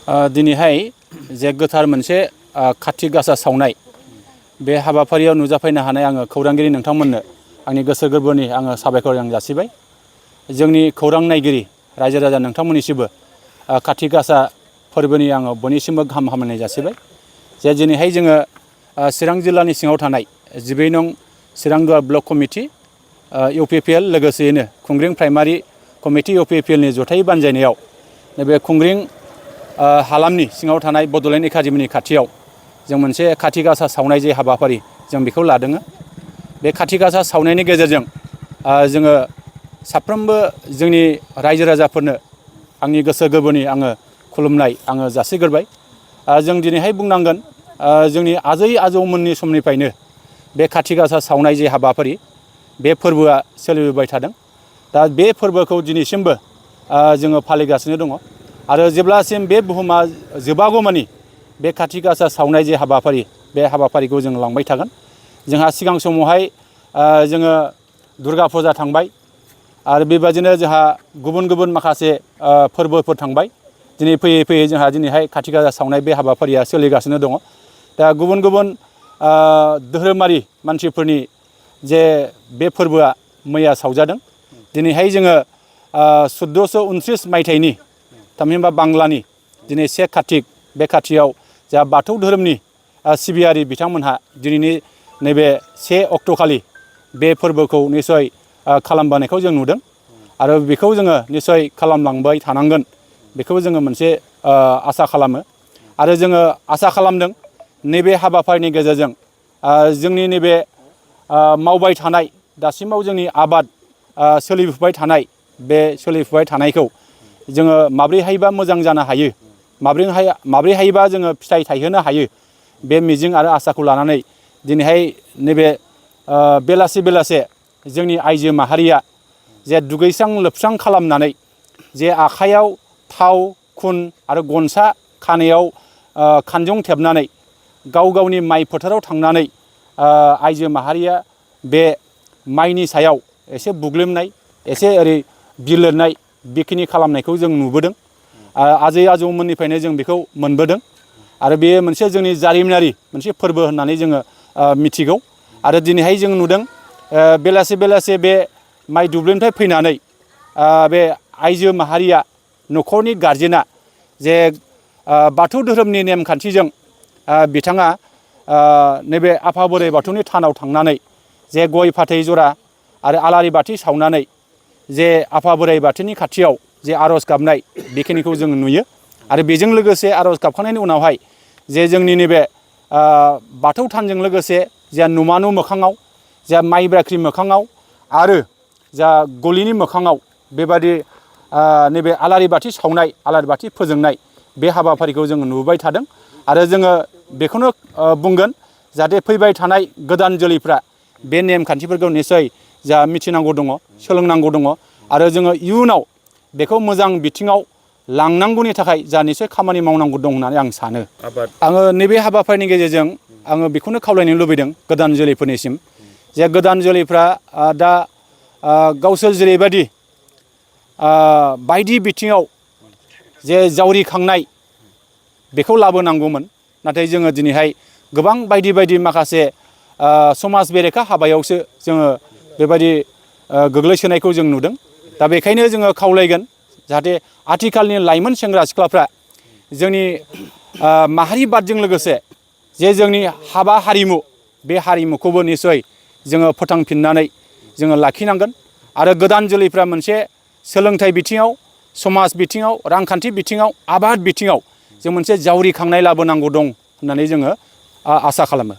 दिनैहाय जे गोथार मोनसे कार्तिक गासा सावनाय बे हाबाफारियाव नुजाफैनो हानाय आङो खौरांगिरि नोंथांमोननो आंनि गोसो गोरबोनि आङो साबायखर आं जासिबाय। जोंनि खौरां नायगिरि रायजो राजा नोंथांमोननिसिमबो कार्तिक गासा फोरबोनि आङो बयनिसिमबो गाहाम हामलायनाय जासिबाय। जे दिनैहाय जोङो चिरां जिल्लानि सिङाव थानाय 12 नं चिरांदुवार ब्लक कमिटि इउपिपिएल लोगोसेयैनो खुंग्रिं प्राइमारि कमिटि इउपिपिएलनि जथाय बानजायनायाव नैबे खुंग्रिं हालामनि सिङाव थानाय बड'लेण्ड एकाडेमिनि खाथियाव जों मोनसे कार्तिक गासा सावनाय जे हाबाफारि जों बेखौ लादों। बे कार्तिक गासा सावनायनि गेजेरजों जोङो साफ्रोमबो जोंनि रायजो राजाफोरनो आंनि गोसो गोरबोनि आङो खुलुमनाय आङो जासिग्रोबाय। जों दिनैहाय बुंनांगोन जोंनि आजै आजौमोननि समनिफ्रायनो बे कार्तिक गासा सावनाय जे हाबाफारि बे फोरबोआ सोलिबोबाय थादों। दा बे फोरबोखौ दिनैसिमबो जोङो फालिगासिनो दङ आरो जेब्लासिम बे बुहुमा जोबागौमानि बे कार्तिक गासा सावनाय जे हाबाफारि बे हाबाफारिखौ जों लांबाय थागोन। जोंहा सिगां समावहाय जोङो दुर्गा फुजा थांबाय आरो बेबायदिनो जोंहा गुबुन गुबुन माखासे फोरबोफोर थांबाय। दिनै फैयै फैयै जोंहा दिनैहाय कार्तिक गासा सावनाय बे हाबाफारिया सोलिगासिनो दङ। दा गुबुन गुबुन धोरोमारि मानसिफोरनि जे बे फोरबोआ मैया सावजादों। दिनैहाय जोङो 1429 मायथाइनि थामहिनबा बांलानि दिनै 1 कार्तिक बे कार्तिकआव जा बाथौ धोरोमनि सिबियारि बिथांमोनहा दिनैनि नैबे 1 अक्ट'खालि बे फोरबोखौ निसय खालामबोनायखौ जों नुदों आरो बेखौ जोङो निसय खालामलांबाय थानांगोन बेखौ जोङो मोनसे आसा खालामो। आरो जोङो आसा खालामदों नैबे हाबाफारिनि गेजेरजों जोंनि नैबे मावबाय थानाय दासिमाव जोंनि आबाद सोलिफुबाय थानाय बे सोलिफुबाय थानायखौ जोङो माब्रैहायबा मोजां जानो हायो, माब्रैहायबा जोङो फिथाइ थायहोनो हायो, बे मिजिं आरो आसाखौ लानानै दिनैहाय नैबे बेलासे बेलासे जोंनि आइजो माहारिया जे दुगैस्रां लोबस्रां खालामनानै जे आखाइयाव थाव खुन आरो गनसा खानायाव खानजं थेबनानै गाव गावनि माइ फोथाराव थांनानै आइजो माहारिया बे माइनि सायाव एसे बुग्लेमनाय एसे ओरै बिलिरनाय बेखिनि खालामनायखौ जों नुबोदों। आजै आजौमोननिफ्रायनो जों बेखौ मोनबोदों आरो बेयो मोनसे जोंनि जारिमिनारि मोनसे फोरबो होननानै जोङो मिथिगौ। आरो दिनैहाय जों नुदों बेलासे बेलासे बे माइ दुब्लिनिफ्राय फैनानै बे आइजो माहारिया न'खरनि गारजेना जे बाथौ धोरोमनि नेमखान्थिजों बिथाङा नैबे आफा बोराइ बाथौनि थानाव थांनानै जे गय फाथै जरा आरो आलारि बाथि सावनानै जे आफा बोराइ बाथौनि खाथियाव जे आर'ज गाबनाय बेखिनिखौ जों नुयो। आरो बेजों लोगोसे आर'ज गाबखांनायनि उनावहाय जे जोंनि नैबे बाथौ थानजों लोगोसे जा नमा न' मोखाङाव जा माइ बाख्रि मोखाङाव आरो जा गलिनि मोखाङाव बेबादि नैबे आलारि बाथि सावनाय आलारि बाथि फोजोंनाय बे हाबाफारिखौ जोङो नुबोबाय थादों। आरो जोङो बेखौनो बुंगोन जाहाथे फैबाय थानाय गोदान जोलैफ्रा बे नेमखान्थिफोरखौ निसय जा मिथिनांगौ दङ, सोलोंनांगौ दङ आरो जोङो इयुनाव बेखौ मोजां बिथिङाव लांनांगौनि थाखाय जा निसय खामानि मावनांगौ दं होननानै आं सानो। आङो नैबे हाबाफारिनि गेजेरजों आङो बेखौनो खावलायनो लुबैदों गोदान जोलैफोरनिसिम जे गोदान जोलैफ्रा दा गावसोर जेरैबायदि बायदि बिथिङाव जे जावरिखांनाय बेखौ लाबोनांगौमोन, नाथाय जोङो दिनैहाय गोबां बायदि बायदि माखासे समाज बेरेखा हाबायावसो जोङो बेबायदि गोग्लैसोनायखौ जों नुदों। दा बेखायनो जोङो खावलायगोन जाहाथे आथिखालनि लाइमोन सेंग्रा सिख्लाफ्रा जोंनि माहारि बादजों लोगोसे जे जोंनि हाबा हारिमु बे हारिमुखौबो निसय जोङो फोथांफिननानै जोङो लाखिनांगोन। आरो गोदान जोलैफ्रा मोनसे सोलोंथाइ बिथिङाव, समाज बिथिङाव, रांखान्थि बिथिङाव, आबाद बिथिङाव जों मोनसे जावरिखांनाय लाबोनांगौ दं होननानै जोङो आसा खालामो।